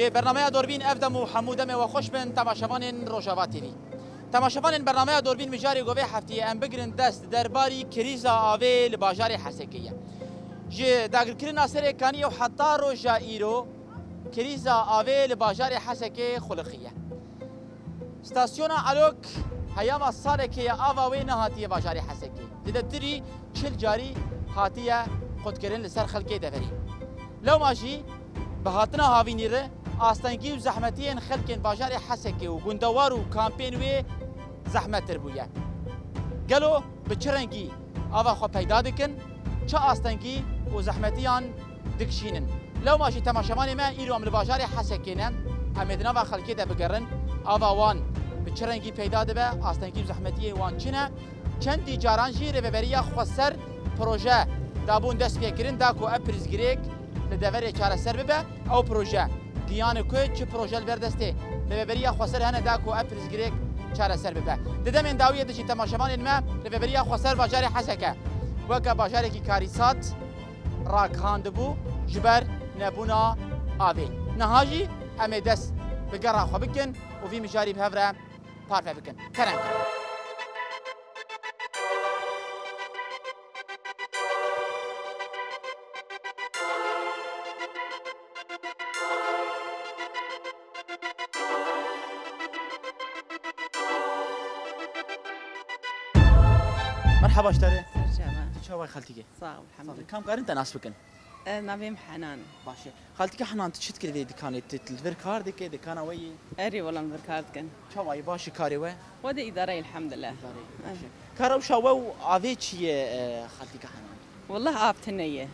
برنامه دوربین افدم و حمودم و خوش بن تماشاوان روجاوا تیوی. تماشاوان برنامه دوربین مجاری گوه هفته ام بگرن دست درباری کریزا آوه لباجار حسکیه. جه داگرکرین ناصر کانی و حتی روجا ایرو کریزا آوه لباجار حسکی خلقیه. ستاسیون علوک هیام سال که آوه نهاتیه باجار حسکی. دیده تری چل جاری هاتیه خودکرین لسر خلقی دوری. لو ماجی بهاتنا هاوینیره آستانگی و زحمتی خلقین باجار حسکی و گندوار و کامپین و زحمت تربویه. گلو بچرنگی آوا خو پیدا دکن چه آستانگی و زحمتیان دکشینن. لو ماجی تماشاوان ما ایرو عمل باجار حسکینه امدنا و خلقی ده بگرن آوا وان بچرنگی پیدا دبه آستانگی و زحمتی وان چنه چندی جارانجی رببریا خسر پروژه دابون دست بیکرین داکو اپریزگریک لدوره چاره سر ببه او پروژه گیان کوی چه پروژه البردسته لببریا خسر هنه داکو اپریزگریک چاره سر ببه ددم این داویه دشی تماشاوان ما لببریا خسر باجار حسکه وکا باجاری کی کاریسات راک هاندبو جبر نبونا آوی نهاجی امی دست بگرا خو بکن و فی مجاری بهفره پارفه بکن کرم مرحبا اشتري شو خالتي صعب الحمد لله. كم قارن تناس بكن نبيم حنان. ماشي خالتي حنان تشت كده كانت تلفر كارد كده كان وي أري والله مذكرت كان. شو واي باش كاري وي ودي إدارة الحمد لله. كارو شو عافيتشي خالتي حنان والله آب تنية.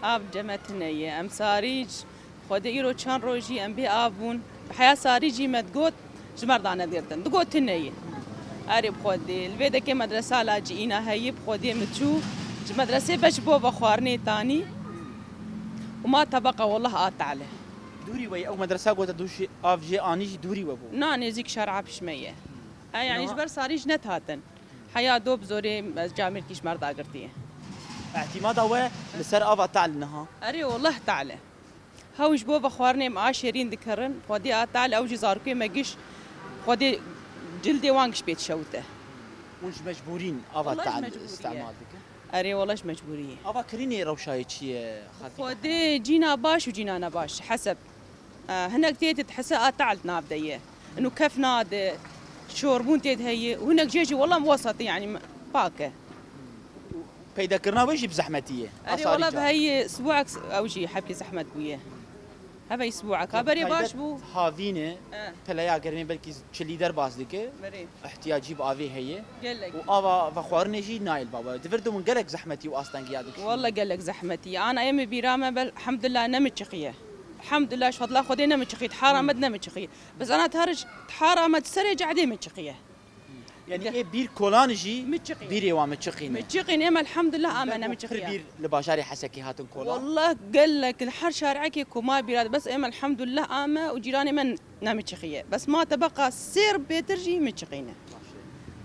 آب جمع تنية أم ساريج خود إيرو كان روجي أم بي آبون بحياة ساريجي متقوت جمردانة ديرتن دقوت تنية. أري بخودي البيت كي مدرسة لاجئينا هي بخودي متشو مدرسة بجبو بخوارني تاني وما تبقى والله آت عليه. دوري وي او مدرسة قوت دوشي اف جي انيج دوري وبو ناني زيك شارعة بشمية. يعني جبر ساريج نتهاتن. حياة دوب زوري جامر كيش مرضى قرتيه. اعتماد هو لسر افا تعلنها أري والله تعالى. هاوش بو بخوارني معاشرين ذكرن خودي آت تعالى أوجي زاركي مجيش خودي جلدي وانقش بيت شوته. وش مجبورين افا تعال استعمال ذيك أري والله مجبورية. افا كريني روشاي شي خالتي خودي جينا باش وجينا أنا باش حسب هناك تيت تحسها تعلتنا بديه إنه كيف ناد شوربون تيت هي وهناك جيجي والله موسط يعني باكه. پیدا کرنا وجی بزحمتیه أري والله بهي أسبوعك أو شيء حبكي زحمت بويه. هبا أسبوعك هبري باش بو. هاوینه پلیا گرمی بلکی چلی در باز دیگه بري. احتیاجی با آوی هیه قال لك. و آوا و خوارنه جی نایل بابا دفردو من قلق زحمتي واستنقي هذاك والله قال لك زحمتي أنا أيامي بيرامة بل الحمد لله نمت شقية. الحمد لله شفت الله خدي نمت شقية تحارمت نمت شقية بس أنا تهرج تحارمت سرج عدي مت شقية. يعني ايه بير كولانجي متشقية. بيري ومتشقين متشقين إما الحمد لله أنا متشقية. بير لباشاري حسكي هاتن كولان والله قال لك الحر شارعك كوما بيراد بس إما الحمد لله أما وجيراني من نمتشقية بس ما تبقى سير بيترجي متشقينه.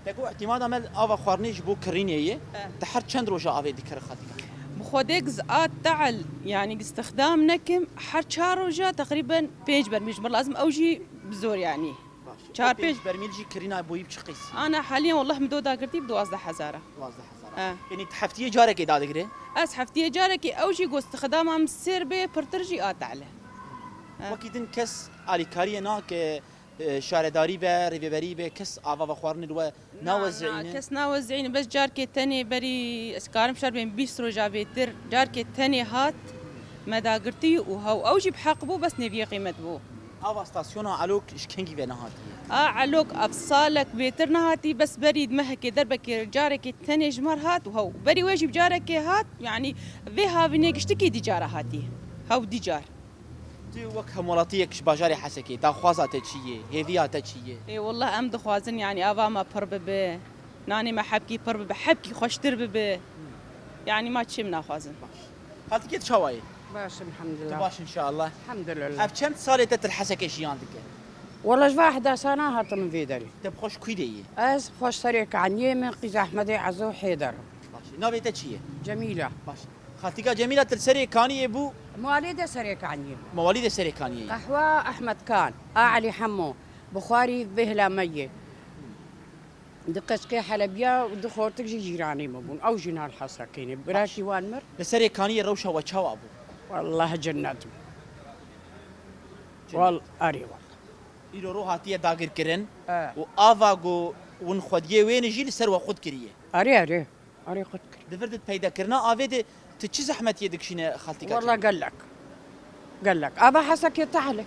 تقو اعتماد عمل آوا خوارنيش بو كرينيه تحر چند روجا آوي ديكر خاتي بخودك زقات تعل يعني استخدام نكم حر شاروجا تقريبا بيج برميج مر لازم أوجي بزور يعني. شهر بيج برميلجي كرينا بوي بشقيس أنا حاليا والله مدودا قرتي بدو 12000. يعني تحفتيه جارك إذا تقدري أس حفتي جارك أوجي جو استخدامها مسير به برترجي آت عليه. وكيدن كس عليكاريه ناك شارداري به ريبري به كس آوا وخوارن الوا ناوزعينه كس ناوزعين بس جارك التاني بري اسكارم شهر بين 20 رجع بيتر جارك التاني هات مدا قرتي وهو أوجي بحقبو بس نبي قيمة بو. آوا ستاسيونا علوك إشكنجي بينهات علوك أفصالك بيتر نهاتي بس بريد مهك دربك جارك التاني جمر هات وهو بري واجب جارك هات يعني فيها بنيك اشتكي دي جارة هاتي هاو دي جار. تي وك همولاتيك باجاري حسكي دا خوازات تشيه هيفيات تشيه اي والله ام دخوازن يعني افا ما برب به ناني ما حبكي برب بحبكي خوش ترب به يعني ما تشمنا خوازن هل تكيت شواي باش الحمد لله باش ان شاء الله الحمد لله. اب كم صار تتلحسك ايش عندك والله جواحدة سنة هات من فيدري تبخش كويدي أز خوش طريق عن يمن قيز أحمدي عزو حيدر باش نابي تشيه جميلة. باش خالتيكا جميلة السريكانية بو مواليد سريكانية. مواليد السريكانية. قهوة أحمد كان، علي حمو، بخاري بهلا مية. دقشقي حلبية ودخورتك جيراني مبون أو جنا الحسركيني براشي وانمر. السريكانية روشة وشوا أبو. والله جنتهم. والله أري والله. إيرو روح هاتية داغر كرن آه. وآفاغو ونخوديه وين جيل سر وخود كريه. أري خد كري. دفردت پیدا کرنا آوید تچی زحمت یه دکشینه خالتیکا. والله قال لك أبا حسك يتعلق.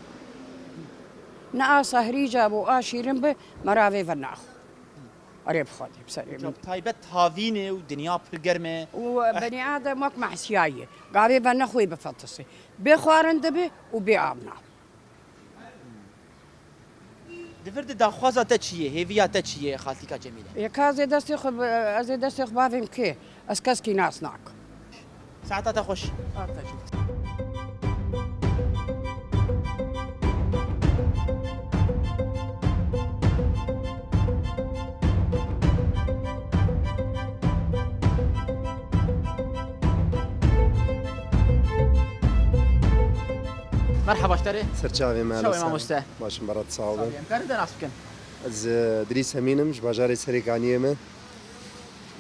نقاص هريجة أبو آشيرن به مراوي فناخ. أري بخادي بسري. جاب تایبت هاوینه و دنیا پر گرمه. وبني آدم وك محسياية. قابي بنخوي بفطسي. بخوارن دبي وبيعامنا. دفرد داخوازا تچیه هیویا تچیه خالتیکا جمیله. يكازي دستي خبافي مكي أسكسكي ناس ناك. ساعتها تخش. مرحبا اشتري. سرچاوی مالا. شو امامسته. باشم برات صاحبم. امکان ده ناسکن. از دریس همینم جباجاری سریکانیه من.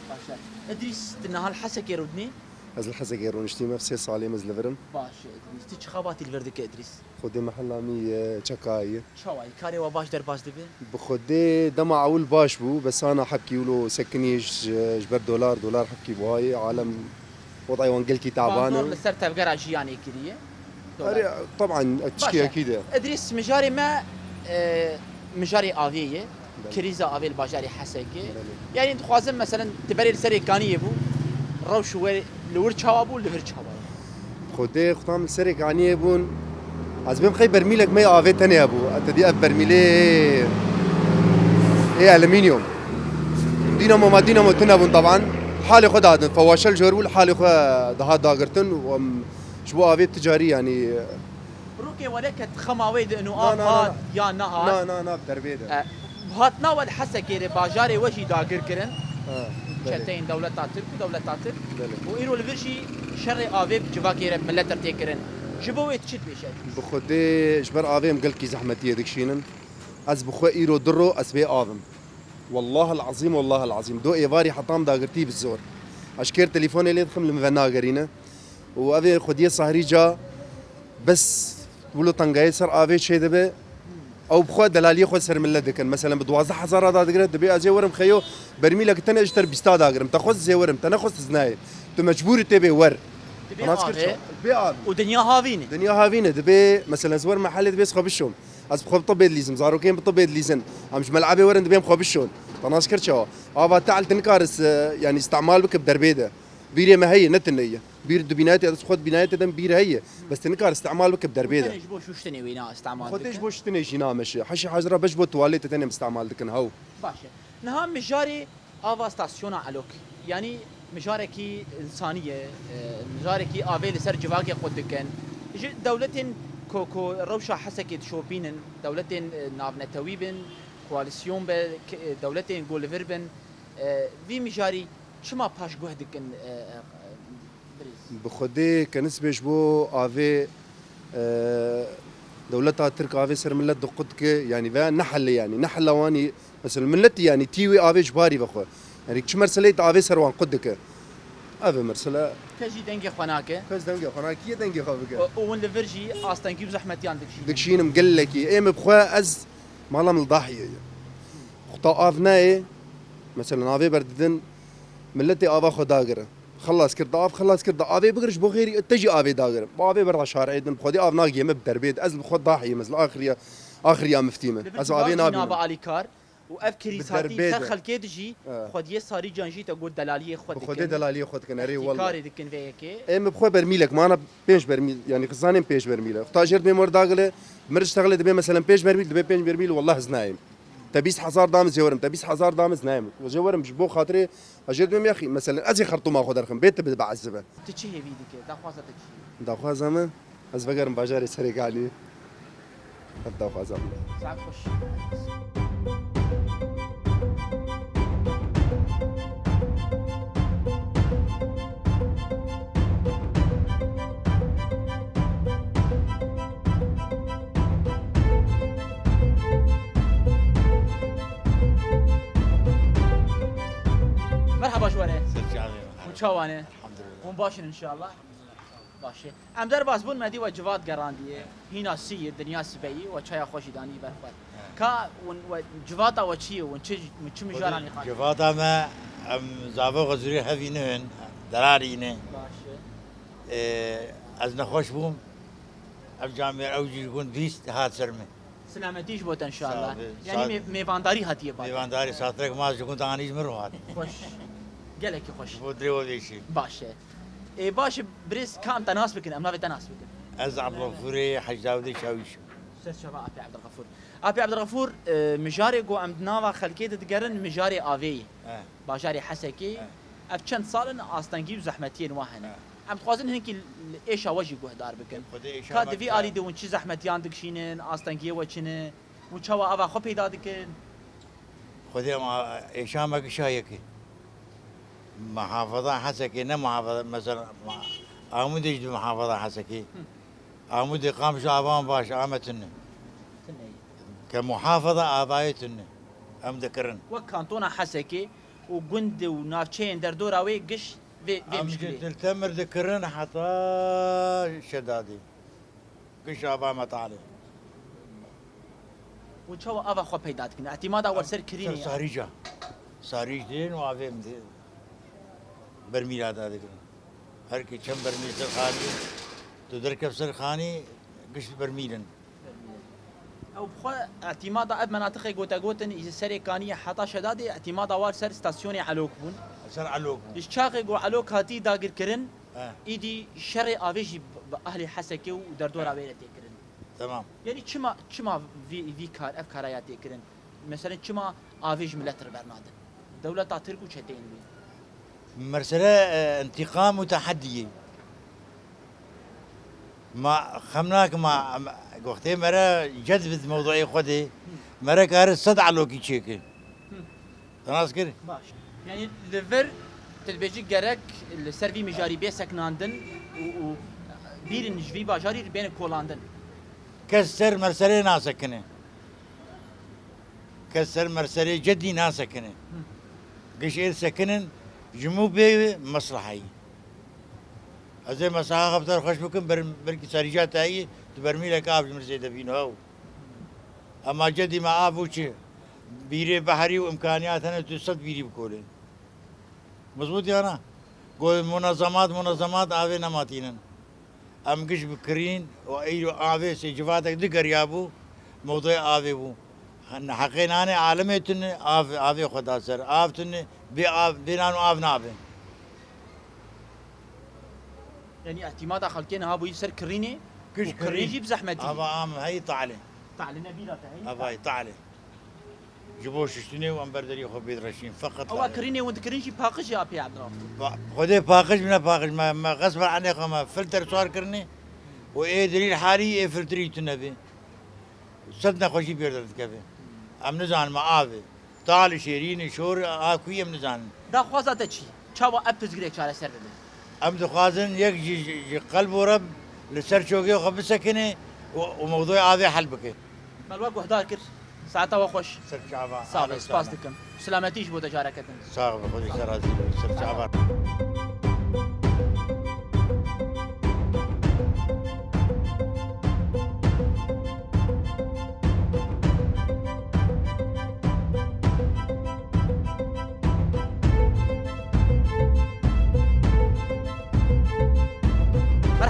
باشه. ادریس تنهال حسك يردني. از الحزق يرونشتي مفسي صالي مزلفرم. باشه ادریس تی چخاباتی الوردك ادریس. خودی محلامی چکایی. شوای کاری و باش در باز دبی. بخودی دم عول باش بو بس أنا حبكي ولو سكنيش جبر دولار حبكي بهاي عالم وضعي وانقلتي بازور تعبانة. لسر تبقى جياني كذيه. طبعا تشكي أكيد. ادريس مجاري ما مجاري آویه کریزا آویل باجاری حساکی یعنی خوازم مثلا تبری السری کانی بو روش و لور چوابو لور چوابو خودی خدام سریکانیه بون از بیم خی برمیلک می آوه تنی ابو اتدی اب برمیله ايه ألمنيوم دينامو ما دينامو تنبون طبعا حالي خد هذا فواشل جرول حالي خد ده داغرتن وشبو آوية تجاري يعني روكي ولك خماويد انه لا، لا، آفاد لا. يا نهار نا بدربيده بهاتنا والحسكي باجاري وجي داغر كرن شتين دولة تاترك ودولة تاترك وإيرو الفيرشي شر آوي بجواكي ملت ترتكرن جبوي تشد بيشات بخدي جبر آوي مقلكي زحمتية دكشينن از بخو إيرو درو أسبي آوم والله العظيم دو إيفاري حطام داغرتي بالزور أشكر تليفوني اللي يدخل المفنا قرينا وأبي خديه صهري جا بس ولو طنقاي سر آوي شيء دبي او بخو دلالي خو سر مله دكن مثلا ب 12000 داغر دبي ازي ورم خيو برميلك تن اجتر بيستا داغرم تاخذ زي ورم تنخذ زناي تو مجبور تبي ور انا اسكر بي ودنيا هافيني دنيا هافينه دبي مثلا زور محل دبي سخو بشوم از بخو طبيد ليزم زارو كاين بطبيد ليزن امش ملعبي ورن دبي مخو بشون انا اسكر شو ابا تعال تنكارس يعني استعمال بك بدربيده بيري ما هي نتنيه بير دبيناتي از خود بيناتي دم بير هي بس تنكار استعمال بك بدربيده ايش بو شو شتني وينا استعمال خديش بوش تنيش نامش حشي حجره بش بو تواليت تنم استعمال دكن هو باشا نها مجاري افا ستاسيون علوك يعني مجاركي انسانيه مجاركي افي لسر جواكي خود دكن دولتين كو روشا حسكي تشوبينن دولتين نافنتويبن كواليسيون ب دولتين جولفربن في مجاري شما باش جهدكن بخدي كنسبة بو آفي دولتها ترك آفي سر ملت دقتك يعني فا نحل يعني نحل واني مثلا ملت يعني تيوي آفي جباري بخو يعني كش مرسلة آفي سر وان قدك آفي مرسلة تجي دنجي خناك كاس دنجي خناك كي دنجي خابك وين لفرجي أستنكيب زحمتيان دكشين مقلكي ايه مبخوا از مالا من الضاحية خطا آفناي مثلا آفي برددن ملتي آفا خداقرة خلص كرد آفي بقرش بو غيري تجي آفي داقر آفي برا شارع ايدن بخودي آف ناقية مبدربيد از بخود ضاحية مثل آخر يا مفتيمة از آفي نابا عليكار وأف كريساتي بالدربيدة. تدخل كيدجي خودي صاري جانجي تقول دلالية خود بخودي دلالية خود كناري والله كاري دكن فيكي ايم بخو برميلك ما انا بيش برميل يعني قصانين بيش برميل اختاجر بي مور داقله مرج اشتغل دبي مثلا بيش برميل دبي بيش برميل والله زنايم تبيس حزار دامز يورم تبيس حزار دامز نايم وجورم بجبو خاطري اجر بهم يا اخي مثلا ازي خرطو ما خد رقم بيت بعذبه تشي هي فيديك داخوازة تشي داخوا زمان از بقرم باجاري سريق علي داخوا زمان ساعات خش چاوانه الحمد لله ون باشن ان شاء الله باشه ام در باز بون مدی و جواد گراندیه هینا سی دنیا سبی و چای خوشی دانی برفر کا و جواد و چی و چه مجارانی خان جفات ما ام زعفا غزوري هفينهن درارينه باشه از نخوش بوم ام جامعه اوجي يكون بيست هات سرمه سلامتیش بوت ان شاء الله سلام. یعنی میوانداری هاتیه با ديوانداري ساترك ما يكون تانيز مروحات خوش گلکی خوش بودري وديشي باشه ای باشه بریس کام تناس بکن ام ناوی تناس بکن از عبد الغفوري حج داودي شاويش سر شباب ابي عبد الغفور ابي عبد الغفور مجاري جو ام ناوا خلکیت دگرن مجاري آوی باجاري حسكي اف چند سالن آستانگی و زحمتین واهن ام خوازن هنکی ایشا وجی گهدار بکن کا دوی آلی دون چی زحمتیان دکشینن آستانگی و چنه و چوا اوا خو پیدا دکن خذي ما إشامة قشايك محافظة حسكي نه محافظة مثلا عمود يجد محافظة حسكي عمود قام شعبان باش عامتنا كمحافظة آبايتنا أم ذكرن و کانتونا حسكي و گند و نافچین در دور اوی گش و أم مشکلی تلتمر ذكرن حتى شدادي قش آبا مطالع و چوا اوا خو پیدا دکن اعتماد اول سر کرینی ساريجا ساريج دين وعفيم دين برميل هذا ذكرن هر كي كم برميل سرخاني تدركب سرخاني قش برميلن او بخوا اعتماد اب مناطق گوتا گوتن از سر کانی حتا شداد اعتماد اول سر استاسیون علوک بون سر علوك اش چاق گو علوک هاتی داگر کرن آه. ایدی شر اویجی اهل حسکی و در دور اویل تکرن تمام یعنی چما وی کار اف کارایات تکرن مثلا چما اویج ملتر برنادن دولت ترک و چتین بی مرسلة انتقام وتحدي ما خمناك ما وقتها مرة جذبت موضوعي خدي مرة كار صدع لوكي تشيكي تناس كده باش يعني ليفر تدبيجي جرك السيرفي مجاري بي سكناندن و بيرن جوي باجاري بين كولاندن كسر مرسلة ناسكنه كسر مرسلة جدي ناسكنه قشير سكنن جموبي مصلحي زي ما صاحب افتر خوش بكم بركي ساريجات هاي تبرمي لك اب مرسيده بينو اما جدي ما ابوش بيري بحري وامكانيات انا تصد بيري بكولين مزبوط يا انا قول منظمات اوي نماتينن ام قش بكرين وايرو اوي سجفاتك دقر يابو موضوع اوي بو حقين انا عالميتن اوي خدا سر افتن بي اف بينانو اف نابه يعني اعتماد خلكين هابو يسر كريني كش كريجي بزحمتي ابا عام هي طالع تعلنا بيلا تاعي ابا طالع جبوش شتني وام بردري خو بيدرشين فقط او كريني وانت كرينجي باقش يا ابي عبد الرحمن خذي باقش من باقش ما غصب عني ما فلتر صار كرني وايه دليل حالي ايه فلتري تنبي صدنا خوشي بيردت كيف ام نزان ما افي طال شيرين شور اكو ام نزان دا خوازه تشي چاوا ابز غريك على سر ام دخازن يك قلب ورب لسر شوقي وخبسكني وموضوع هذا حل بك مالوا قهدار كر ساعتها وخوش سر شعبان صافي سباس لكم سلامتيش بو تجاركتن صاغ خذي سرازي سر شعبان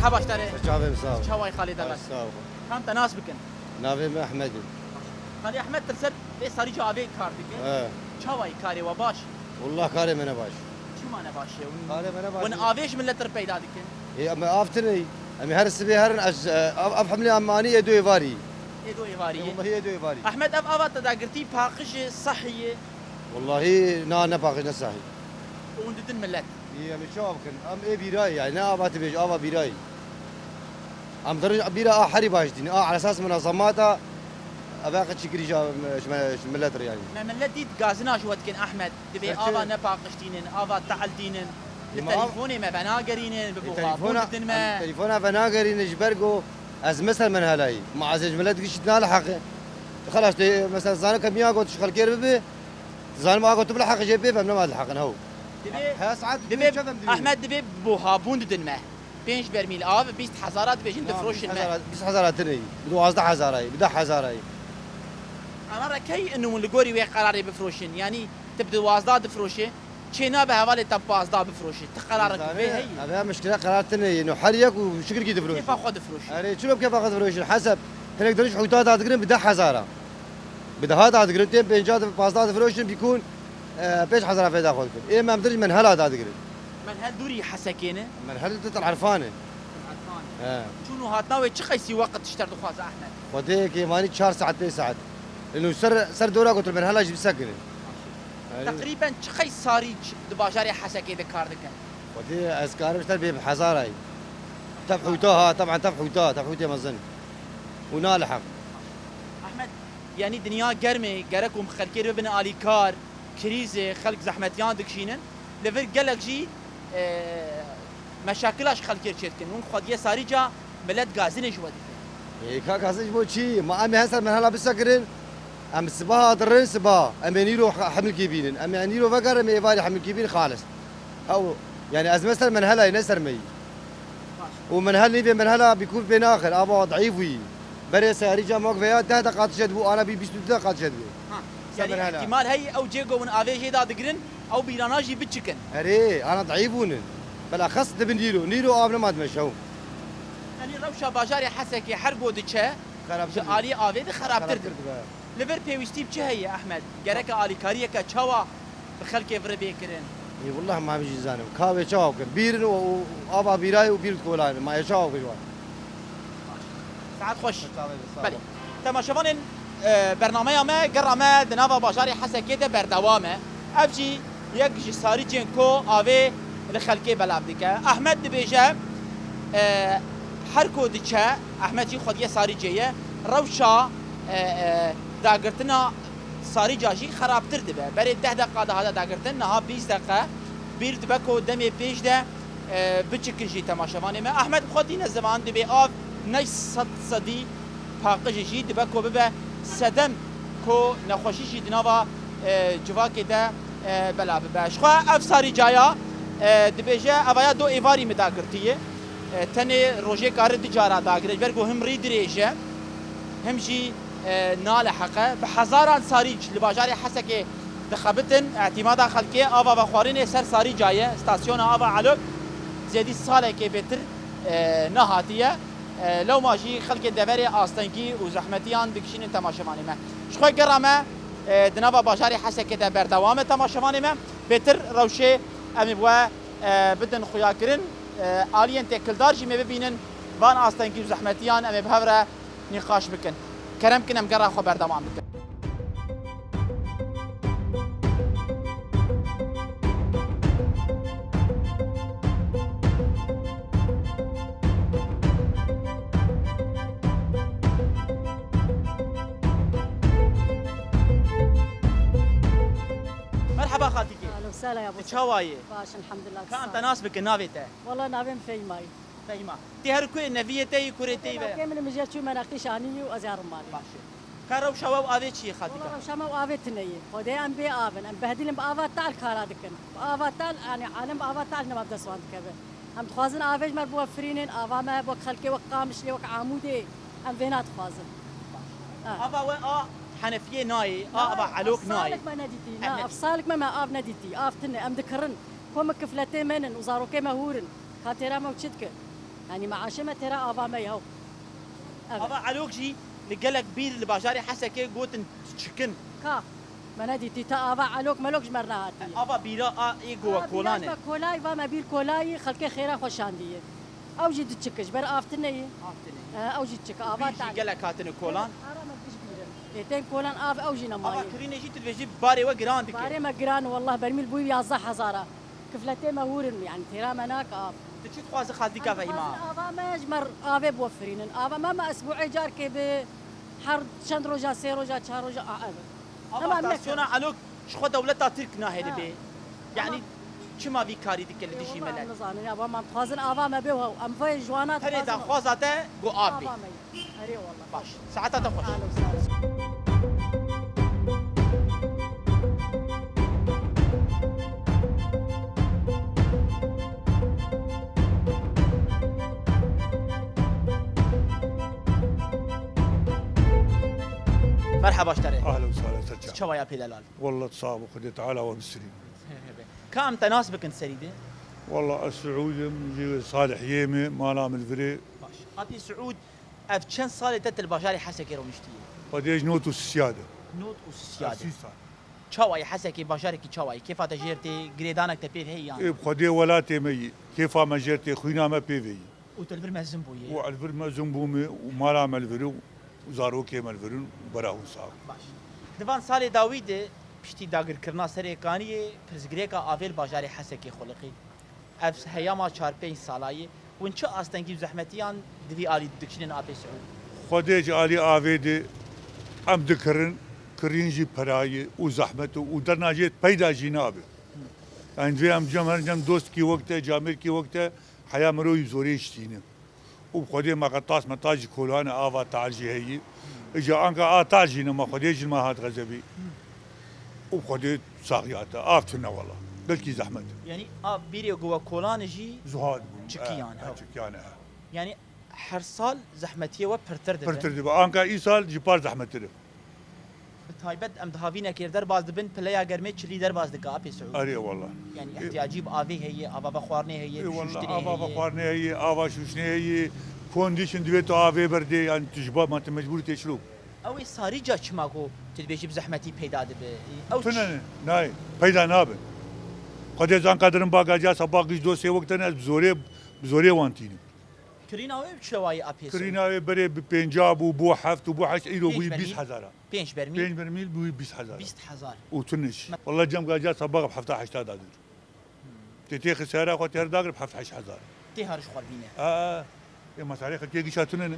مرحبا اشتري شعبي مساوي شواي خالد الله مساوي كم تناس بكن نافي احمد خالي احمد ترسل في صاري جابي كار بكن اه شواي كاري وباش والله كاري من باش شو ما نباش كاري من باش وان افيش من لتر بيدا دكن هي اما افتني امي هرس بي هرن افهم لي امانيه دو يفاري يدو ايفاري والله هي دو يفاري احمد اب افات تداقرتي باقش صحيه والله نا باقي نساهي ونددن ملت هي امي شوف كن ام اي بيراي يعني نا ابات بيج ابا بيراي ام درج بيرا حري باش دين على اساس منظماتها اباقي تشكري ملتر يعني ما ملت ديت غازنا شو ودكن احمد دبي افا نباقشتينن افا تعلتينن التليفوني ما بناقرينن ببوغابون ددن ما تليفونا فناقري نجبرقو از مثل من هلاي مع زوج ملت قشتنا لحق خلاص مثلا زانا كم ياقو تشغل كير بي زانا ما قلت بلحق جيبي فمنا ما لحقنا هو ها ساعات دبي احمد دبي بوهابون ددن 5 برمیل آب 20,000 بيجين دفروش الماء 20,000 تني بدو 12,000 بدا 10,000 انا ركي انه من الجوري وي قراري بفروشين يعني تبدو 12 دفروشه تشينا بهوالي تب 12 بفروشه تقرارك به هي هذا مشكله قرار تني انه حريك وشكل كي دفروش كيف اخذ فروش يعني شنو كيف اخذ فروش حسب هناك درج حوتات هذا تقريبا بدا 10,000 بدا هذا تقريبا بينجات 12 فروش بيكون 5,000 فيدا اخذ ايه ما بدرج من هلا هذا تقريبا من هالدوري حسكينه من هل تطلع عرفانه شنو هاتنا وتشقيسي وقت تشتري خواز احمد وديك ماني 4 ساعات 3 ساعات لانه سر دورا قلت من هلا جيب سكن تقريبا تشقي صاري دباجاري حسكي ذكر ذكر ودي اسكار مشتر بحزاره تفحوتها طبعا تفحوتها مظن ونالحق احمد يعني دنيا گرمه گركم خلكي ببن اليكار كريزه خلق زحمتيان دكشينن لفر قالك جي مشاكلاش خلكي تشتكن ون خديه ساريجا بلد غازين جودي اي كاكاسج بو شي ما امي هسه من هلا بسكرن ام سبا درن سبا ام نيرو حمل كيبين ام نيرو فقر ام يفاري حمل كيبين خالص او يعني از مثلا من هلا ينسر مي ومن هلا يبي من هلا بيكون بين اخر ابا ضعيف وي بري ساريجا موك فيا ده قاتش بو انا بي 20 قاتش يعني احتمال هي او جيجو من افيجي دا دقرن او بيراناجي بتشكن اري انا ضعيفون بالاخص تبن نيرو ابنا ما تمشوا يعني روشا باجاري حسكي حرقو دچه خراب آلی آوید خراب ترد لبر پیوستی بچه هی احمد گرک آلی کاریه که چوا بخلک ور بیکرن اي والله ما بيجي زانم كاوي شاوك بيرن وابا بيراي وبيرد كولان ما يشاوك جوان ساعات خوش بله تماشاوان برنامه ما گرامه دنوا باجاری حسکی ده بردوامه افجی یک جساری جنکو آوی لخلکی بلاب دیگه احمد دبیجه هر کو دچه احمد جی خودیه ساری جیه روشا داگرتنا ساری جاجی خرابتر دبه برای 10 دقیقه ده داگرتن نها 20 دقیقه بیر دبکو دمی پیش ده بچکن جی تماشاوانه ما احمد خودی زمان دبی آب نی صدی پاقش جی دبکو ببه صدم کو نخوشی جی دنوا جواکی ده بلا بباش خو اف ساری جایا دبیجه اویا دو ایواری مداگرتیه تنه روجه کار تجارة داغرج برگو هم ری دریجه هم جی نال حقه بحزاران ساریج لباجار حسکه دخبتن اعتماد خلقی آوا و خوارین سر ساری جایه استاسیون آوا علوک زیادی ساله که بهتر نهاتیه لو ماجی خلق دوری آستانگی و زحمتیان دکشین تماشاوانی ما شخوی گرامه دنوا باجار حسکه ده بردوام تماشاوانی ما بهتر روشه امی بوا بدن خویا کرن آلین تکلدار جی میبینن وان آستانگی و زحمتیان امی بهوره نقاش بکن کرم کنم گرا خو بردوام بکن مرحبا خالتي اهلا وسهلا يا ابو تشاواي باش الحمد لله كان تناسبك نافيته والله نابم في ماي تيما تهر كو نفيتي كوريتي كم من مجال شو مناقي شاني وازار مالي ماشي كارو شواو افي شي خالتي والله شما وافت نيه ودي ام بي افن ام بهدل بافات تاع كارادكن افات تاع يعني عالم افات تاع ما بدا سوان كبه هم تخازن افج مر بوفرين افا بوك خلكي وقامش لي وك عمودي ام فينات خازن افا وا حنفيه ناي ابا علوك ناي صالك ما نديتي لا افصالك ما اف نديتي افتني ام ذكرن كوم كفلتي منن وزاروكي مهورن خاطرها ما وشتك يعني معاشمه ترى افا ما يهو ابا علوك جي لقلك بير الباجاري حسكي قوتن تشكن كا ما نديتي تا افا علوك مالوكش مرناتي افا بيرا اي جوا كولانه كولاي ما بير كولاي خلكي خيره خوشانديه او جي تشكش بر افتني او جي تشك افا تاع قالك هاتن كولان تين كولان اف او جينا ماي افا كريني جيت تجيب باري وجراند باري ما جران والله برميل بوي يا زح هزاره كفلتي مهورن يعني ترى مناك اف تشي تخواز خالتي كافي ما افا ما يجمر افا بوفرين افا ما اسبوعي جار كي بحر شند روجا سي روجا چهار روجا افا تاسيونا علوك شخو دولتا ترك ناهي لبي يعني چما في كاري ديك اللي دشي ملل نظام يا ابا ما خازن افا ما بيو ام في جوانات هري دا خوازاته جو ابي هري والله باش ساعتها تخش مرحبا اشتري اهلا وسهلا سجع شوية بيلال والله تصاب وخذ تعالى وبالسليم كم تناسبك سريده والله السعودي مجي صالح ييمي ما نام الفري باش ابي سعود اف كم صار تت البشاري حسكي رومشتي قديش نوت السياده نوت والسياده أسيسا. شواي حسكي بشاري كي شواي كيف تجيرتي جريدانك تبي هي يعني إيه بخدي ولا تيمي كيف ما جرتي خوينا ما بيفي وتلفر ما زنبويه والفر ما زنبومي وما نام الفري وزارو كيما الفري وبراهو صار باش دفان صالي داوود بشتي داگر کرنا سرکانی پرزگریکا آویل بازاری حسکی خلقی اف هیاما 4-5 سالایی و چه آستنگی زحمتیان دوی آلی دکشنن آبی سعود خديج علي آفيدي ام ذكرن كرينجي براي وزحمته ودرناجيت بيدا جنابه يعني في ام جمهر جم دوست كي وقته جامر كي وقته حياه مروي زوري شتينه وبخدي ما قطاس متاج كولانا افا تعالجي هي اجا انكا تعالجينا ما خديج ما هات غزبي وبخدي صاغياته افتنا والله بلكي زحمته يعني آب بیری گوا کولان جی زهاد چكيان چكيان يعني هر سال زحمتیه و پرتر دبن برتردي انكا ايسال جبار زحمته بتایبت ام دهاوینه کردر باز دبن پلیا گرمه چلی در باز دکا آبی سعود اري والله يعني احتياجي بآبي هي آبا بخوارني هي اي والله شوشتني افا هي بخارني هي افا شوشني هي كونديشن دويتو افي بردي يعني تجبا ما انت مجبور تشلو اوي صاري جا چماكو تدبيشي بزحمتي پیدا دبه او فنن ناي پیدا نابن قد زان قدرن باقا جا سباقش دو سي وقت انا بزوري وانتيني كرينا وي بشواي ابي كرينا بري ببنجاب وبو حفت وبو حش ايرو بو بيش 20 برميل؟ حزاره بينش برميل 20 برميل بو 20 حزاره 20000 وتنش والله جام قا جا سباق بحفتا حش دادر تتيخ سيارة خو تير داغر بحفت حش حزاره تي هرش خواربينه يا مصاريخ كي قشاتنن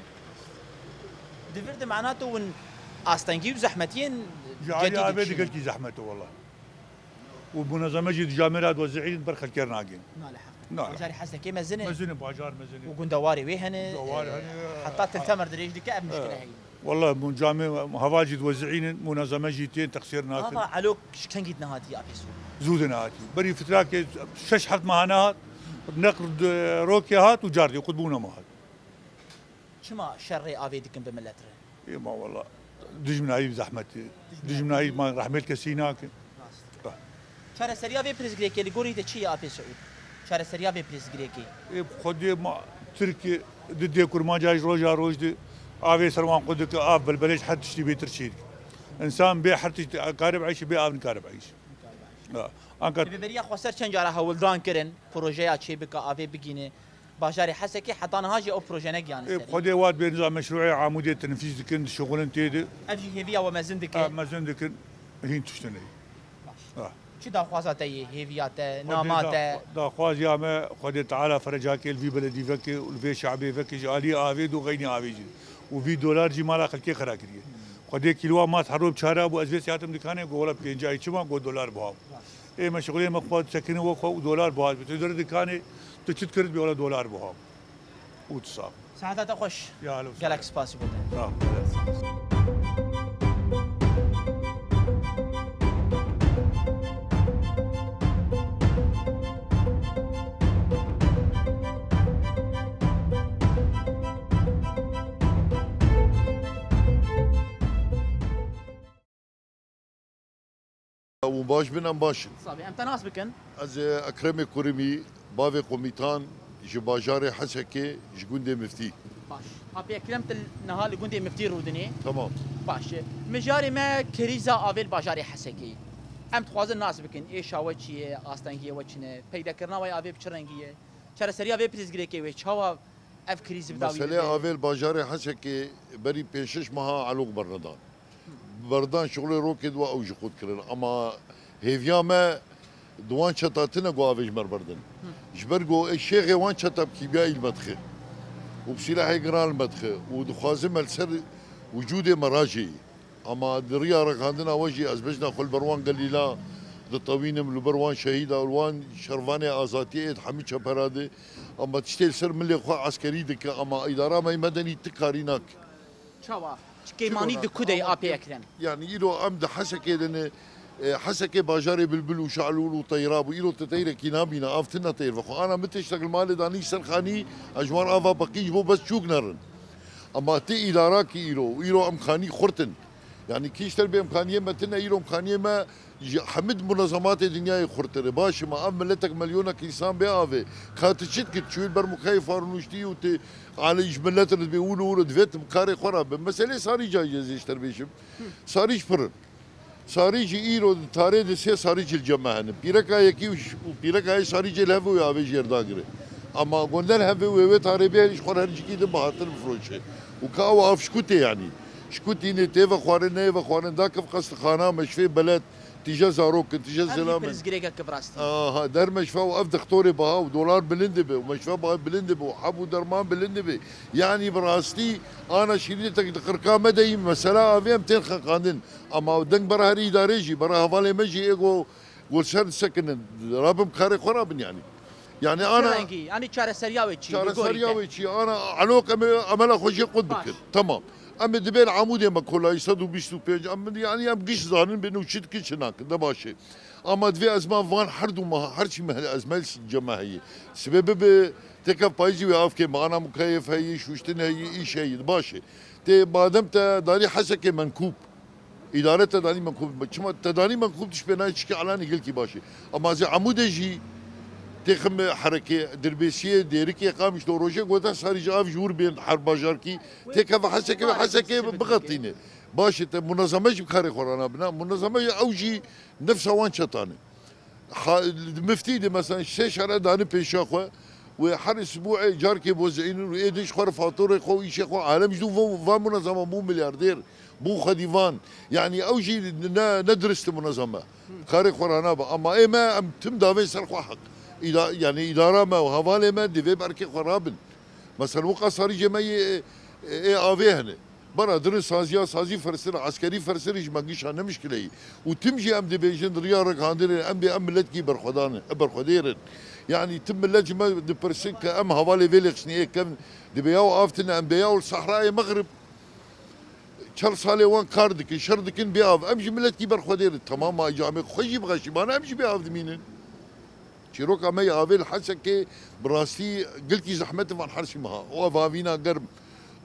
دفرد معناته ون استنجي بزحمتين جالي ابي قلت زحمته والله ومنظمه جد جامرات وزعين برخل كيرناقين نالحق نعم. وجاري حسن كيما زنه مزني باجار مزني وقندواري ويهن دواري هني حطات الثمر دريج دي كأب مشكله هي والله من جامع هواجد وزعين منظمه جيتين تقصير هذا ناكل علوك كان قد نهاتي ابي سو زودنا هاتي بري فتراك شش حط مهانات بنقرض روكي هات وجاردي قطبونا ما هات شما شري ابي دكن بملتر اي ما والله دجمنا هي بزحمتي دجمنا هي ما رح ملك سيناك شارع سريا في بريزغريكي اللي قوري تشي ابي سعود شارع سريا في بريزغريكي خدي ما تركي ضد كرما جاي روجا روجدي افي سروان قدك اف بالبلش حد تشتي بيت رشيد انسان بي حتى قارب عيش بي افن قارب عيش انك ببريا خسر چند جاره هولدان کرن پروژه چی بک ابي بگینه باجاري حسكي حطانا هاجي او بروجه نگيان سري خدي واد بنظام مشروعي عموديه تنفيذ كن شغل انت افي هيفيا ومازندك ما زندك هين تشتني چی دا خوازاتی هیویات نامات دا خواز يا ما خدي تعالى فرجاك الفي بلدي فك والفي شعبي فك جالي افيد وغيني افيد وفي دولار جي مالا خلكي خراكريه خدي كيلو ما تحرب بشارع ابو ازبي سياتم دكانه ولا بينجاي چما گو دولار بهاو اي مشغوليه مخواد سكنه وخو دولار بهاو بتقدر دكانه تشت كرت بي ولا دولار بهاو وتصاب ساعات خوش يا هلا جالك سباس بوده وباش بن ام باشن صافي امتى ناس بكن از اكرم كوريمي بافي قوميتان جباجاري حسكي جوندي مفتي باش ابي كلمت النهار اللي كنت مفتي رودني تمام باش مجاري ما كريزا افيل باجاري حسكي ام تخواز الناس بكن اي شاوچي استنگي وچنه پیدا کرنا وي افي بچرنگي چرا سري افي بريزگريكي وي چاوا اف كريز بداوي مسألة افيل باجاري حسكي بري بيشش مها علوق بردان بردان شغل روكد او جخود كرن اما هيفيا ما دوان شتاتنا قو افيج مربردن جبرقو الشيخ وان شتاب كيبياء المدخل وبسلاح يقران المدخل ودخوازم السر وجود مراجي اما دريا ركاندنا وجي ازبجنا خل بروان قال لي لا الطوينم لبروان شهيدة والوان شرفاني ازاتي حميد شبرادي اما تشتيل سر ملي خو عسكري دك اما اداره ما مدني تكاريناك چاوا كيماني دكودي ابي اكرن يعني يلو امد حسكي لان حسكي باجاري بلبل وشعلول وطيراب ويلو تطير كينابينا افتنا طير فخو انا متشتغل مالي داني سرخاني اجوان افا بقيج بو بس شوك نرن اما تي ادارة كي يلو ام خاني خرتن يعني كيشتر بامكانيه متنا يلو امكانيه ما حمد منظمات الدنيا خرطره باش ما ام ملتك مليون كيسان بيافي كاتشيت كتشوي برمخاي فارنوشتي وت على جملات اللي بيقولوا دفيت مكاري خراب مساله صاري جاي يشتر بيشم صاري فرن صاريجي ايرو تاريد سي صاريجي الجماعه بيركا يكي وبيركا صاريجي الهفو يا بيجير داغري اما قلنا الهفو وي تاري بيه شخور هرجي كده بهاتر فروشه وكاو اف شكوتي يعني شكوتي نتيفا خوارن نيفا خوارن داك في قصد خانه مشفي بلد تيجا زاروك تيجا سلام در مشفى وقف دكتوري بها ودولار بلندبه ومشفى بها بلندبه وحبو درمان بلندبه يعني براستي انا شريتك دقرقا مدي مساله افيم تنخ قانون اما دنگ برا هري اداريجي برا هفالي مجي ايغو والشر سكن رابم كاري خراب يعني انا يعني شارع سرياوي انا علوك عمل خوشي قد بكر تمام اما دبير عمودي ما كلها يصدوا بيشتو بيج اما يعني ام قش ظانن بانه شد كل هناك ده ماشي اما دفي ازمان فان حردو ما حرشي ما الازمان الجماعيه سبب تكف بايجي ويقف كيما انا مكيف هي شوشتن هي ايش هي ماشي تي بعدم داري حسك منكوب اداره داني منكوب شما تداني منكوب تشبينا تشكي علاني قلتي باشي اما زي عمودي جي تخم حركه دربيسيه ديركي قامش دو روجي قوتا صار جاف جور بين حرب باجاركي تكف حسك بغطيني باش منظمه بكاري قرانا بنا منظمه اوجي نفسها وان شطانه مفتي مثلا شي شهر داني بيشاخه وحر اسبوعي جاركي بوزعين وايدش خور فاتوره خو شي خو عالم جو فان منظمه مو ملياردير مو خديفان يعني اوجي ندرس المنظمه كاري قرانا اما اي ما تم دافي سرخ حق يعني اداره ما وهوالي ما ديفي بركي خرابن مثلا وقع صاري جماعي اي افي هنا برا درس سازي فرسر عسكري فرسر يجمعيش انا مشكله وتمشي ام دي بيجن ريارك هاندر ام ملتكي برخدان برخدير يعني تم اللجمه دي برسك ام هوالي فيليكس ني كم دي بياو افتنا ام بياو الصحراء مغرب شر صالي وان كاردك شردك بياف امشي ملتكي برخدير تمام ما جامع خوجي بغشي ما انا امشي بياف دمينن شيروكا مي افيل حسكي براسي قلتي زحمتي فان حرشي مها وافينا قرب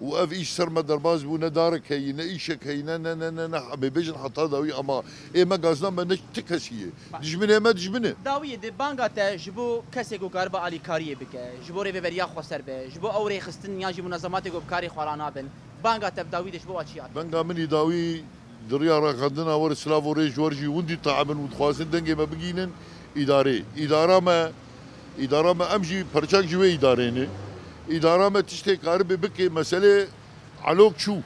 واف ايش سرما درباز بونا دارك هي نايشك هي نا بيجن حطها داوي اما اي ما غازنا ما نشتكسيه دجمنه ما دجمنه داوي دي بانغاتا جبو كسيكو كاربا علي كاريه بك جبو ري ببريا خسر به جبو اوري خستن ياجي منظمات جو بكاري خرانا بن بانغاتا داوي جبو اشياء بانغا مني داوي دريا راخدنا ور سلاف وري جورجي وندي طعمن وتخواسن دنگي ما بگينن اداره ما امشي برچاك جوي اداريني اداره ما تشتي كارب بك مساله علوك شو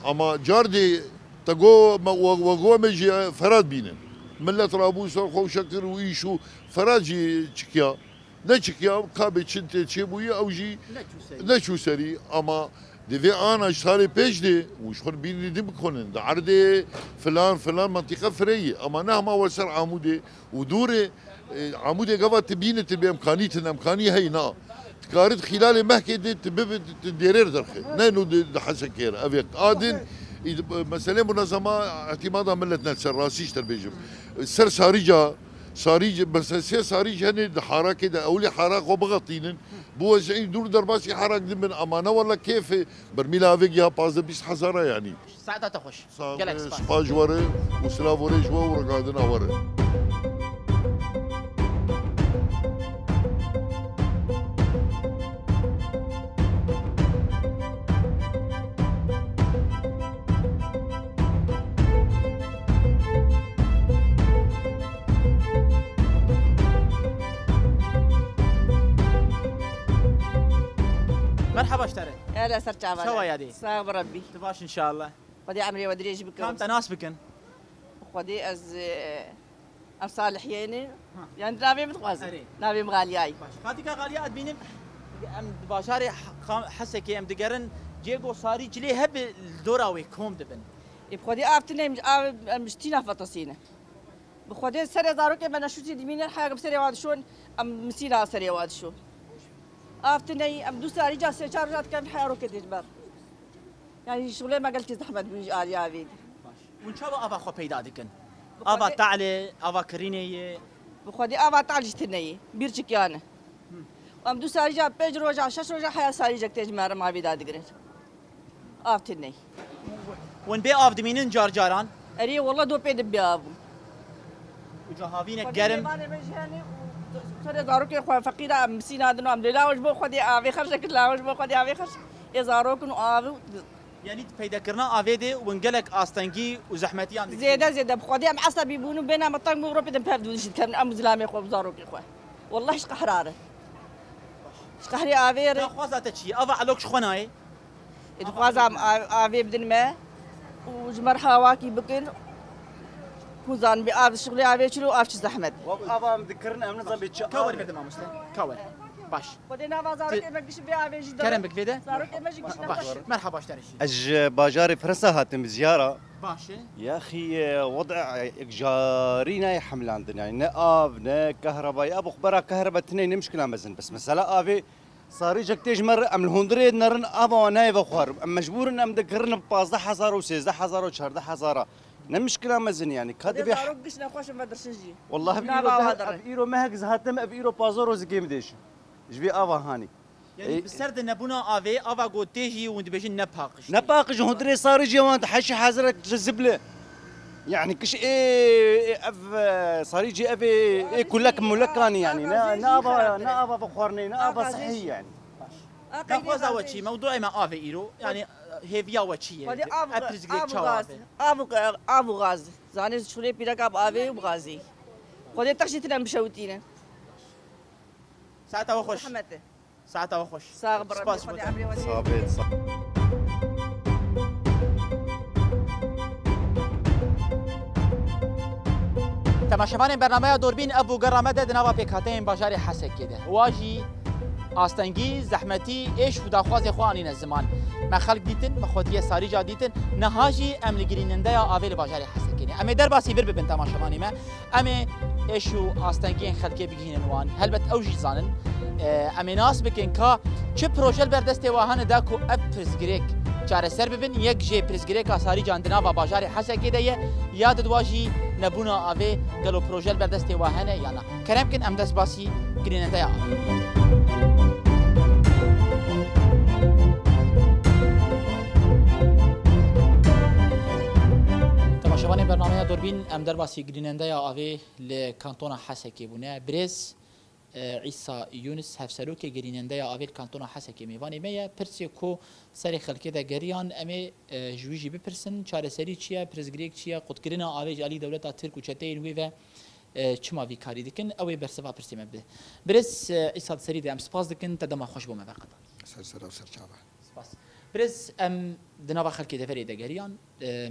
اما جاردي تقو وقو مجي فراد بينن ملت رابوس خو شكر ويشو فراجي تشكيا نتشكيا كابي تشنت تشيبوي اوجي نشو سري اما دفي انا اشتري بيجدي وشخون بيني دي بكونن ده عردي فلان منطقه فريه اما نهما وسر عمودي ودوري عمودي قبل تبينت بامكانيه هينا تقارد خلال مهكي دي تديرير درخي نانو دي حسكير افيك ادن مساله منظمه اعتمادها ملتنا السراسيش تربيجم السر صاريج بس سي صاريج هني حراك كده اولي حراك وبغطينن بوزعين دور درباسي حراك من امانه ولا كيف برميلا افيك يا باز بيس حزاره يعني ساعتها تخش قالك سباج ورا وسلاف ورا جوا ورقادنا ورا مرحبا اشتري هلا سر تعبان شو يا دي صاب ربي تباش ان شاء الله بدي عمري ودري اجيب كم ناس بكن خدي از صالح ياني يعني نابي متغاز نابي مغالياي خاطي غاليه ادبين ام باشاري حسكي ام دقرن جيجو صاري جلي هب الدوراوي كوم دبن بخدي افتني مشتينا فطسينه بخدي سري داروك انا شوتي دمين حاجه بسري واد شون ام مسينا سري واد شون افتني ام دوساري جا سيشار جات كان حيروك دجبر يعني شغله ما قلت زحمه بيجي يا فيدي وان شاء الله ابا خو بيدا دكن ابا تعلي ابا كريني بخدي ابا تعالج تني بيرجك يانا ام دوساري جا بيج روجا شش روجا حيا ساري جك تجمر ما بيدا دغرت افتني ون بي آف دمینن جار جاران اري والله دو بيد بيابو وجا هاوینه گرم سر زاروك خو فقيره مسينا دنو ام لا وجبو خدي افي خرجك لا وجبو خدي افي خرج زاروك نو افي یعنی پیدا کرنا آوه ده ونگلک آستنگی و زحمتیان زياده بخدي ام عصبي بونو بينا مطن مغرب بدن بهد وجد كان ام زلامي خو زاروك خو والله ايش قحراره ايش قحري افي خوازات چی آوا علوکش خنای ادخوازم افي بدن ما وجمر حواكي بكن كوزان بآب الشغل افي شلو افش زحمت ابا مذكرنا من نظام بيتش کاور بدم امسته کاور باش خدينا بازاروك مقدش بآب جدا کرم بکویده زاروك مجي باش مرحبا اشتريش اج باجاري فرنسا هاتم زياره باشه يا اخي وضع جارينا حمل عندنا يعني نا نا كهرباء ابو خبره كهرباء اثنين مشكله مزن بس مساله افي صار يجك تجمر ام الهندري نرن ابا نايف اخوار مجبور ان مذكرنا ب 15000 و 16000 و 14000 مشكله مزن يعني كاد بيح زاروك قشنا خوش ما درش نجي والله بيرو مهك زهاتم بيرو بازور وزقيم ديش جبي افا هاني يعني بسرد نبونا آوه آوا گو تيجي وند بيجن نباقش نباقش هندري صار يجي وانت حشي حازرك جزبله يعني كش ايه اف صار يجي اف ايه كلك ملكاني يعني نابا فخورني نابا صحي يعني نخوزا وچی موضوع ما آوه ایرو يعني هيفيا وچیه خدي ابرزگریک چاو ابو غاز زاني شوري بيرك اب ابي وغازي خدي تخشيتنا مشوتينا ساعتها وخوش رحمته ساعتها وخوش ساغ برا سباس صابت تماشاوان برنامه دوربین ابو گرامده دنوا پیکاتین باجار حسکی ده واجی آستنگی زحمتی ایش و داخواز خوانین زمان ما خلق دیتن ما خودی ساری جا دیتن نهاجی ام لگریننده یا آویل باجار حسکی نه ام در باسی بر ببن تماشاوانی ما ام ایش و آستنگی خلقی بگینن وان هلبت اوجی زانن ام ناس بکن کا چه پروژه بردست واهن دا کو اف پرزگریک چاره سر ببین یک جه پرزگریک ساری جاندنا و باجار حسکی ده یاد دواجی نبونا آوه گلو پروژه بردست واهنه یا نه کرم کن ام دست باسی گریننده یا شبان برنامه دوربین ام در باسی گریننده یا آوه لکانتون حسکی بونه برز عیسی یونس هفسروک گریننده یا آوه کانتون حسکی میوانی میه پرسی کو سری خلکی ده گریان امی جویجی بپرسن چاره سری چیه پرزگریک چیه قدگرین آوه جالی دولتا ترک و چتین وی و چما وی کاری دکن اوی برسوا پرسی مبده برز عیسی سری ده ام سپاس دکن تدما خوش بومه وقتا سر و سر چابه سپاس برز ام دنوا خلکی دفری دگریان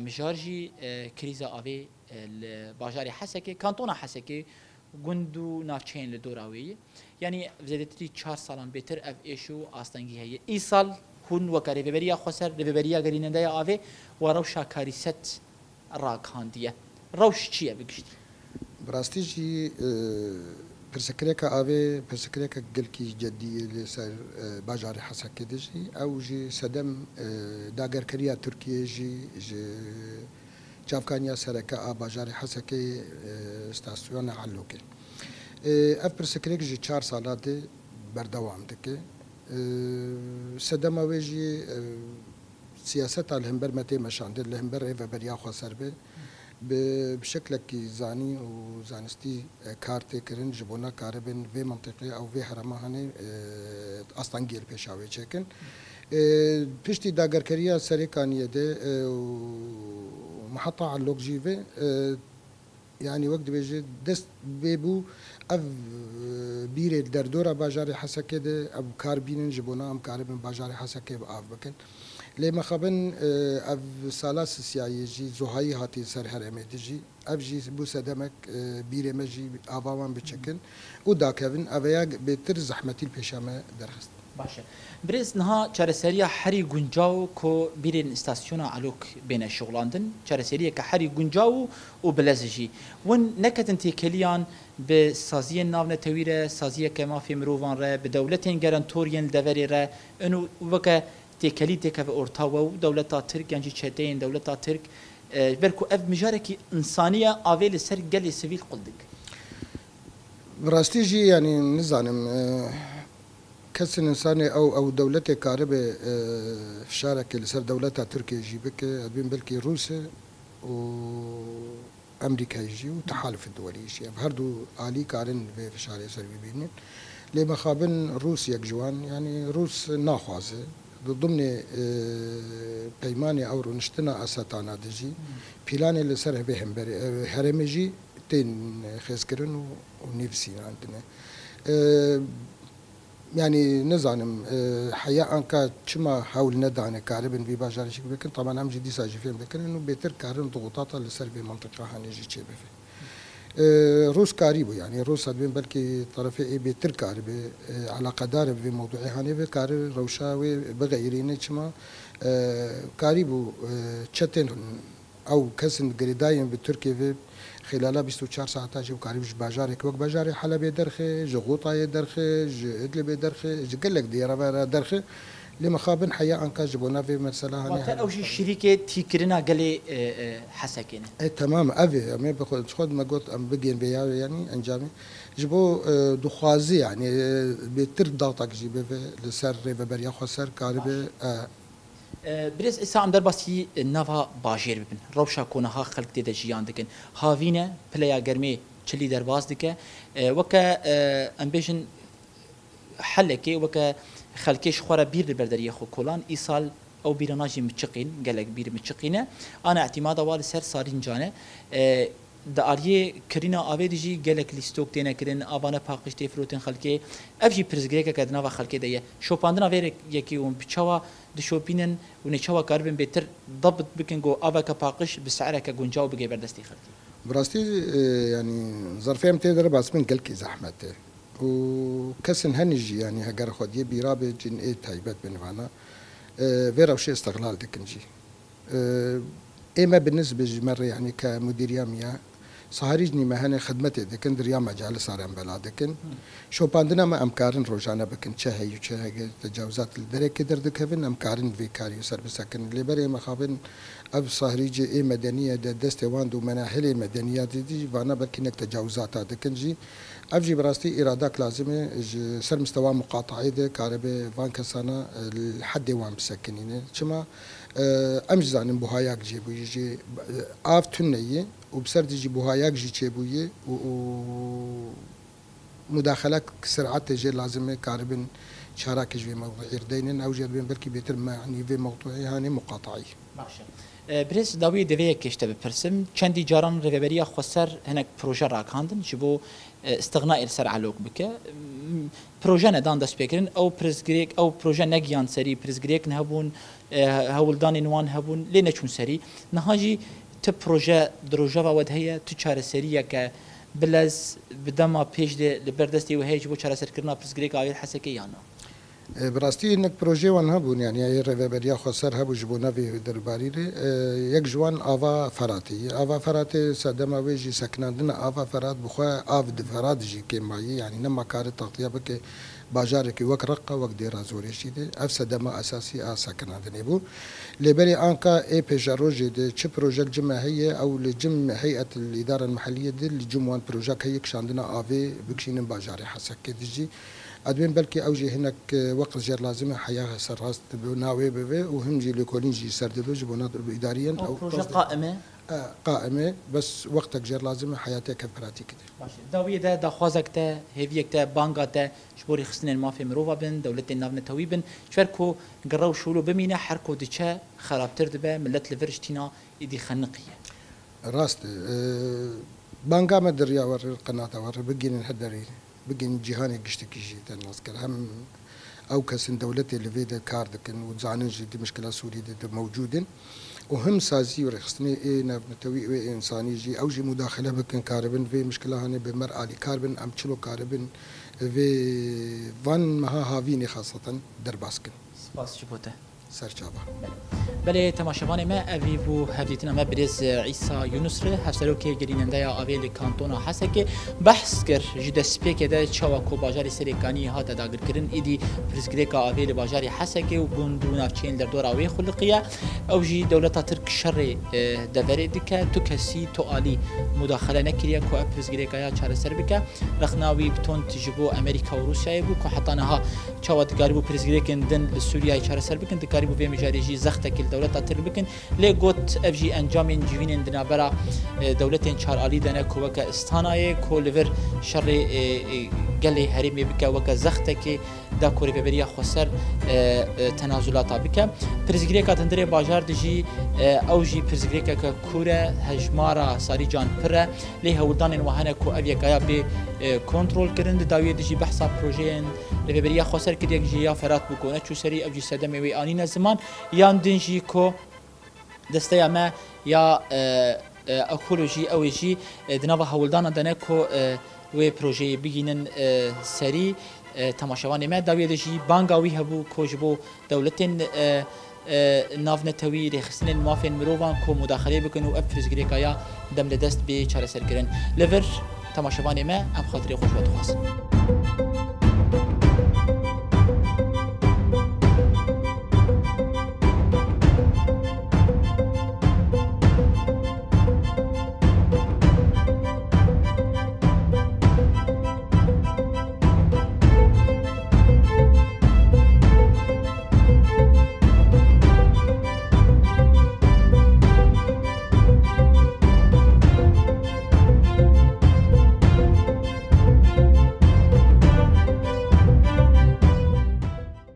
مجارجی کریزا آوی باجاری حسکی کانتون حسکی گندو نافچین لدوراوی یعنی زیادتری 4 سالان بهتر اف ایشو آستنگی هی ای سال هون وکاری وبریا خسر وبریا گریننده آوی و روشا کاریست راکاندیه روش چیه بگشت براستی جی پرسکریکا آوی پرسکریکا گلکی جدی لسر باجار حسکی دجی او جی صدم داگرکریا ترکیه جی چافکانیا سرکا باجار حسکی استاسیون علوکه اف پرسکریک جی 4 سالات بردوام دکه صدم اوی جی سیاست الهمبر متى مشاند الهمبر و بریا خسر به بشكل كي زاني وزانستي كارتي كرن جبونا كاربن في منطقة أو في حرمة هني أستانجيل بيشاوي چكن بيشتي داگر كريا سريكانية ده ومحطة على اللوك جيفي يعني وقت بيجي دست بيبو أف بيري دردورة باجاري حسكي ده أبو كاربين جبونا أم كاربن باجاري حسكي بآف بكن لما خبن اف سالاس سيايجي زهاي هاتي سر هرمي دجي اف جي بو سدمك بيري مجي افاوان بتشكن وداكفن افيا بتر زحمتي البيشامه درخست باشه برز نها چارسریا حری گنجاو کو بیرین استاسیونا علوک بین شغلاندن چارسریا که حری گنجاو و بلزجی ون نکتن تکلیان به سازی ناو نتویره سازی که ما فی مروان ره به دولتین گرانتورین دوری ره انو وکه تکلی تک و ارتاو و دولتا ترک یعنی چتین دولتا ترک برکو اف مجارکی انسانیه آویل سر گلی سویل قلدک براستي جي يعني نزانم كس إنساني أو دولتي كاربة فشارك لسر دولتها تركيا يجيبك أدبين بلكي روسيا وأمريكا يجي وتحالف الدولي يجي هردو آلي كارن في شارع سر بيبينين لما خابن روسيا جوان يعني روس ناخوازه ضمن بيماني أو نشتنا أساتانا دجي بيلاني اللي سره بهم هرمجي تين خيسكرن ونفسي عندنا يعني نزانم حياة أنك شما حاول ندعنا كاربن في باجار شيء بكن طبعا هم جدي ساجي فيهم بكن إنه بيتر كارن ضغوطات اللي سر بمنطقة هنيجي شيء بفي روس كاريبو يعني روس هدبين بلكي طرفي بيتر كاربي على قدار في موضوع هاني بكار روشاوي بغيرين شما كاريبو تشتن أو كسن قريداين بالتركي في خلال 24 ساعة جو كاريبش باجارك وقت باجاري حلب درخي جغوطة درخي إدلب درخي جقلك ديرة درخي لما خابن حياة أنك جبونا في مسألة هاني وقت أوجي الشركة تيكرنا قلي حسكينه تمام أبي أمي بخد خد ما قلت أم بجين بيا يعني أنجامي جبو دخوازي يعني بيتر ضغطك جيبه لسر ريفبريا خسر كاربه بريز إسا عم درباسي نافا باجير ببن روشا كونها خلق تيدا جيان دكن هاوينة بلايا گرمي چلي درباز دكه وكا امبيشن حلكي وكا خلقيش خورا بير البردرية خو كولان إيصال أو بيرناجي متشقين قالك بير متشقينه أنا اعتماد والي سر صارين جانه داریه کرینا آوی دیجی گلک لیستوک تینه کرن آوانه پاکش تفروتن خالکی افجی پرزگری که کدنا و خالکی دیه شوپاندنا ویر یکی اون بچوا دشوپینن و نچوا کاربن بهتر ضبط بکن جو آوا که پاکش بسعره که گنجاو بگی بردستی خالکی براستي يعني ظرفية متدرب بس من قلك زحمته وكسن هنجي يعني هجر خديه بيرابط جن إيه تايبات بنفعنا فيرا وشي استغلال دكنجي إما بالنسبة جمرة يعني كمديرية مياه صهاريجني مهنة خدمتي دكن دريا مجال صارم بلا دكن شو باندنا ما أمكارن روجانا بكن شهي وشهي تجاوزات الدرك كدر دكفن أمكارن في كاريو سر بسكن اللي بري مخابن أب صهريجي إيه مدنية دستوان دو مناحل مدنية دي فانا بكنك تجاوزات دكنجي أفجي براستي إرادات لازمة سر مستوى مقاطعي ده كاربة فان كسانا الحد وان بسكنين شما أمش زانم بوهاياك جيبو يجي آف تنية وبسرد يجي بوهاياك جي جيبوية ومداخلة سرعات جي لازمة كاربن شراكة في موضوع إردين أو جربين بلكي بيتر يعني في موضوعي هاني مقاطعي. بريس داوي دفيا كشتة ببرسم چندی جاران رهبرية خسر هناك بروجه راكاندن جبو استغناء السر علوك بك بروجه ندان دست بكرن او برزغريك او بروجه نگيان سري برزغريك نهبون هولدان نوان هبون لينا چون سري نهاجي ت بروجه دروجه ود هي تو چاره سريه ك بلز بدما پیش ده لبردستي وهيج بو چاره سر کرنا برزغريك آيل حسكي يانا براستي انك بروجي وان هبون يعني اي ريفبريا خسر هبو جبونا في درباري يك جوان افا فراتي سدما ويجي سكناندنا افا فرات بخوا اف فرات جي كيماي يعني نما كار تغطيه بك باجارك وك رقه وك ديرا زوري شيده اف سدما اساسي سكناندني بو لبري انكا اي بيجاروجي دي تش بروجيك جماعيه او لجم هيئه الاداره المحليه دي لجموان بروجيك هيك شاندنا افي بكشين باجاري حسك ديجي أدوين بلكي أوجي هناك وقت جر لازمة حياة سراست بناوي بفي وهم جي لكولين جي سردلو جبونا إداريا أو بروجة قائمة قائمة بس وقتك جر لازمة حياتك براتيك ده داوية ده خوازك ده هيفيك ده بانغا ده شبوري خصني المافي مروفا بن دولتي النافنة توي بن شاركو قرروا شولو بمينا حركو ديشا خرابتر دبا ملت لفرشتينا إدي خنقية راست بانغا مدريا ور القناة ور بقين الهدري بقين جهاني قشتكي جي تناسكر هم أو كسن دولتي اللي فيدا كاردكن وزعنن جدي مشكلة سورية دي موجودين وهم سازي ورخصني إيه نبنتوي إيه إنساني جي أو جي مداخلة بكن كاربن في مشكلة هاني بمرأة لي كاربن أم تشلو كاربن في فان مها هافيني خاصة درباسكن. سباس جبوته. سەرچاوە. بله تماشاوان ما اوی بو هفدیتنا ما برز عیسی یونس ره هفسرو که گریننده یا اوی لکانتونا حسه که بحث کر جده سپیک ده چاوا کو باجاری سریکانی ها داگر کرن ایدی پرزگریکا اوی لباجاری حسه که و بوندو نافچین در دور اوی خلقیه او جی دولتا ترک شر دوره دیکه تو کسی تو آلی مداخله نکریه کو پرزگریکا یا چاره سر بکه رخناوی بتون تجبو امریکا و روسیه بو که حتی نها چاوا دگاری بو پرزگریکن دن سوریه چاره سر بکن دگاری بو به مجاری جی زخته که دولت تر بکن لی گوت افجی انجام جوین دنابرا دولت چار عالی دنه کوک استانای کولور شر گلی هریمی بکه وک زخته که دا کوری ببریا خسر تنازلات بکه پرزگریکا تندری بازار دجی اوجی پرزگریکا که کوره هجمارا ساری جان پر لی هودان وهنه کو اویکایا به کنترل کردن داوی دجی بحثا پروژه لبریا خسر که یک جیا فرات بکنه چو سری افجی سدم وی آنین زمان یان دنجی کو دسته ما یا اکولوژی اوجی دنوا هولدان دنه کو و پروژه بگینن سری تماشاوان ما داوی دجی بانگاوی هبو کوجبو دولتن نافنتوی رخصن مافین مروان کو مداخله بکنو اف پرزگریکایا دم لدست به چاره سرگرن لور تماشاوان ما ام خاطر خوش و خاص